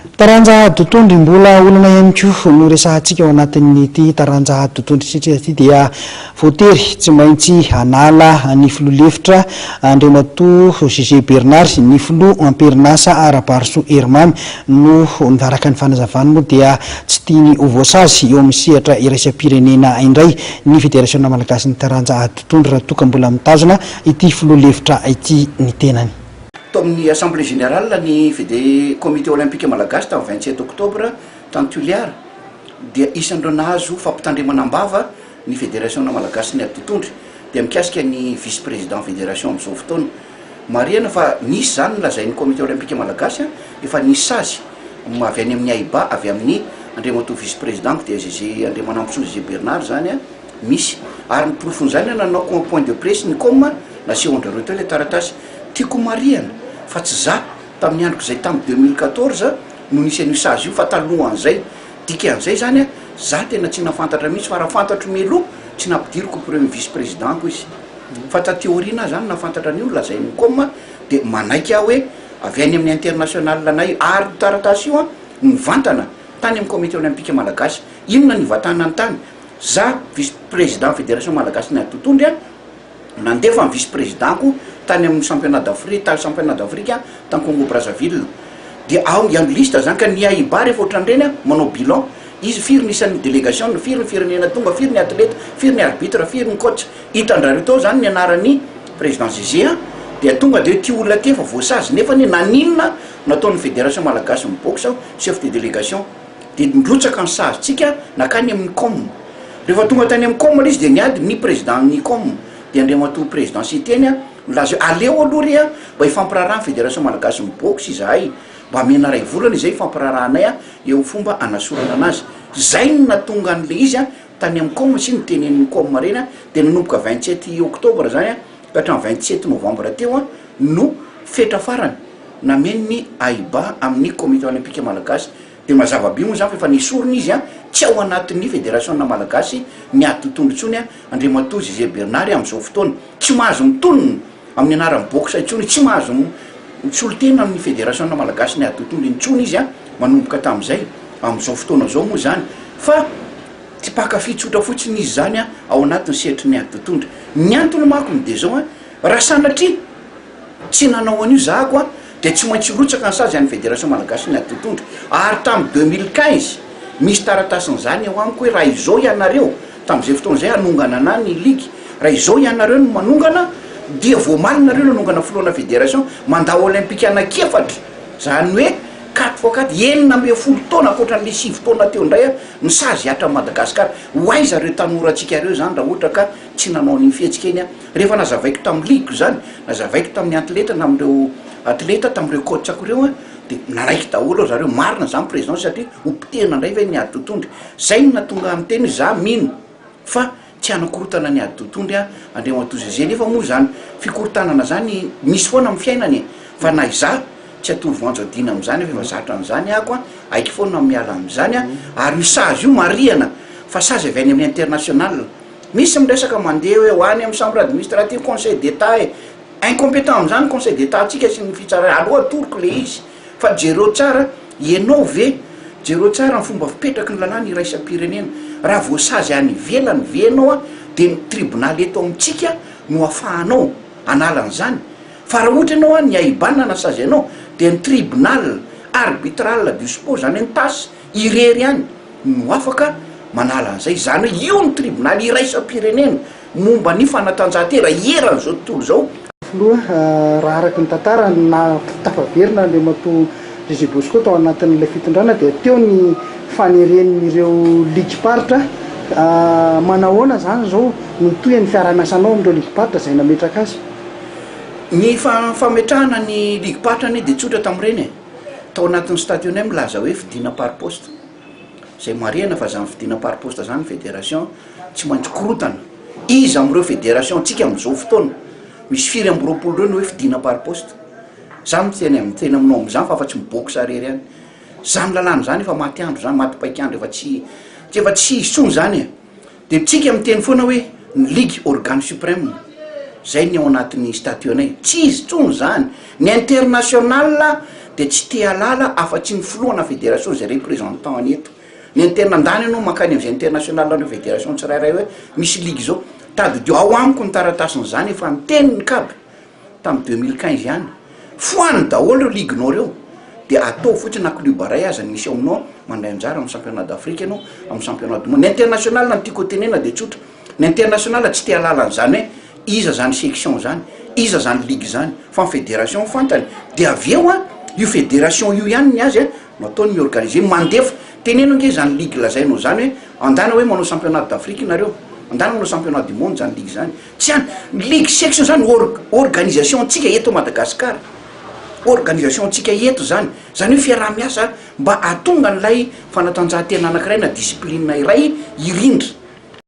Taranja totondry mbola olana ihany koa no resahantsika ao anatin'ity taranja totondry satria ity dia voatery tsy maintsy anala ny filoha-lefitra Andriamatoa José Bernard ny filoha amperinasa Araparso Hermamy no niaraka ny fanazavana moa dia tsy tiany ho voasazy eo amin'ny sehatra iraisam-pirenena indray ny Fédération Malagasy ny taranja totondry raha toka mbola mitazona ity filoha-lefitra ity ny tenany. Amin'ny Assemblée Générale ny Comité Olympique Malagasy tamin'ny 27 octobre tany Tuiliara dia isan'ireo nahazo fampitandremana ambava ny Fédération Malagasy ny totondry dia mikasika ny vice-président fédération amin'izao fotoana marihana fa nisy zany lazain'ny Comité Olympique Malagasy efa nisy sazy avy any amin'ny AIBA avy amin'ny Andriamatoa vice-président dia Andriamanamposo José Bernard zany misy ary ny profony zany nanao comme point de presse ny com naseho-ndrareo teo le taratasy tiako marihana fa tsy za tamin'ny androko zay tamin'ny 2014 no nisy an'io sazy io fa talohan'izay dikan'izay zany za tena tsy nafantatra mihitsy fa raha fantatro meloha tsy nampidiriko premier vice-président ko izy fa tateoriana zany nafantatra an'io lazain'ny com dia manaiky aho hoe avy any amin'ny international anay ary taratasy io mivantana tany amin'ny comité olympique malagasy inona ny vatana ny tany za vice-président fédération malagasy ny atotondry nandefa ny vice-présidentko tany amin'ny championnat d'Afrique tany championnat d'Afrique tany Congo Brazzaville dia ao iany lista zany ka ny AIBA rehefa ohatrandreny manao bilan izy firy nisan'ny délégation firy ny firenena tonga firy ny athlète firy ny arbitre firy ny coach hitandrareo tao zany ny anaran'ny président Zizé dia tonga dia ty olona ty fa voasazy nefa ny naninona nataon'ny fédération malagasy miboxe chef de délégation dia milotsaka ny sazytsika nakany amin'ny com rehefa tonga tany amin'ny com izy dia niady ny président ny com dia Andriamatoa président siteny laza aleo aloha mba hifampiraraha ny fédération malagasy miboxe izahay mba amena ray volana izay fampirarahanay eo fomba anasorana anazy zay no natonga an'le izy tany amin'ny com sy nitenen'ny com reny dia nanomboka 27 octobre zany ka hatramin'ny 27 novembre teo no fetra farany namen'ny AIBA amin'ny comité olympique malagasy dia mazava-by moa zany fa efa nisorona izy tsy ao anatin'ny fédération malagasy ny atotondry tsony Andriamatoa José Bernard amin'izao fotoana tsy mahazo mitonona amin'ny anarany boxe itsony tsy mahazo mitsolotena amin'ny fédération malagasy ny atotondry intsony izy manomboka tamin'izay amin'izao fotoana zao moa zany fa tsy mpakafy tsotra fotsiny izy zany ao anatin'ny sehatry ny atotondry ny antony makony dia zao raha sanatria tsy nanao an'io zahako dia tsy maintsy lotsaka ny sazy any fédération malagasy ny atotondry ary tamin'ny 2015 misy taratasin'izany eo amiko hoe raha izao ianareo tamin'izay fotoana zay anongana ana ny ligue raha izao ianareo no manongana dia voamalinareo nanongana filohana fédération mandat olympique anankefatra zany hoe 4x4 enina amby folo taona akoatran'le 6 taona teo indray ny sazy hatra Madagasikara hoaiza reo tanorantsika reo zany raha ohatra ka tsy nanao ny fihetsika eny rehefa nazavaiko tamin'ny ligue zany nazavaiko tamin'ny athlète na amin'ireo athlète tamin'ireo coach ako reo dia naraiky daholo zareo marina zany président satria hopitehina indray ve ny atotondry zay no natonga amin'ny teny za mino fa tsy anakorotana ny atotondry Andriamatoa Zezé nefa moa zany fikorotanana zany misy foana amin'ny fiainany fa na iza tsy atory voanjo adina amin'izany efa zatra an'izany ako aiky foana miala amin'izany ary io sazy io marihana fa sazy avy any amin'ny international misy miresaka mandeha hoe ho any amin'ny chambre administrative conseil d'état incompétent amin'izany conseil d'état atsika sy ny fitsara aloha atoroko le izy fa jereo tsara ianao ve jereo tsara ny fomba fipetraky ny lalàna iraisam-pirenena raha voasazy any ivelany venao dia ny tribunal eto amintsika no afahanao anala an'izany fa raha ohatra ianao ny AIBA nasazy ianao dia ny tribunal arbitral du sport zany ny tasy irery any no afaka manala an'izay zany hoe io ny tribunal iraisam-pirenena momba ny fanatanjahantena eran'izao tontolo zao filoha raha araky ny tantara na tafaverina Andriamatoa José Bosco tao anatin'ilay fitondrana dia teo ny faneren'ireo ligue paritra manahoana zany zao notoy ny fiara-miasanao amin'ireo ligue paritra zay nametraka azy ny fametrahana ny ligue paritra ny dia tsotra tamin'ireny tao anatin'ny stadionay milaza hoe fidina par poste zay marihana fa zany fidina par poste zany fédération tsy maintsy korotana izy amin'ireo fédération tsika amin'izao fotoana misy firy amby roapolo reo ny hoe fidina par poste zany tena aminao amin'izany fa afa-tsy miboxe arery any zany lalàna zany efa maty andro zany maty paiky andro efa tsy isony zany dia tsika miteny foana hoe ny ligue organe suprême zay ny ao anatin'ny stadionay tsy izy tsony zany ny international de tsy te alala afa-tsy ny filohana fédération zay représentant any eto ny antena andany anao mankany am'izay international anao fédération tsirairay hoe misy ligue zao tady dio ao amiko ny taratasiny zany efa niteniny kaby tamy 2015 ihany foany daholo reo liguenao reo de atao fotsiny akluba ray aza ny misy aminao mandray anjara amy championnat d'Afrique anao amy championnat du monde ny international ny tiako tenena de tsotra ny international tsy te alala an'zany hoe iza zany section zany iza zany ligue zany fa ny fédération fantany de aveo a io fédération io ihany ny azy a no ataony miorganiser mandefa teneno nge zany ligue lazainao zany hoe andana hoe manao championnat d'Afrique nareo andana manao championnat du monde zany ligue zany tsy any ligue section zany organisation tsika eto Madagasikara organisation tsika eto zany zany hoe fiaraha-miasa mba atonga n'lay fanatanjahantena anankiray na discipline iray irindra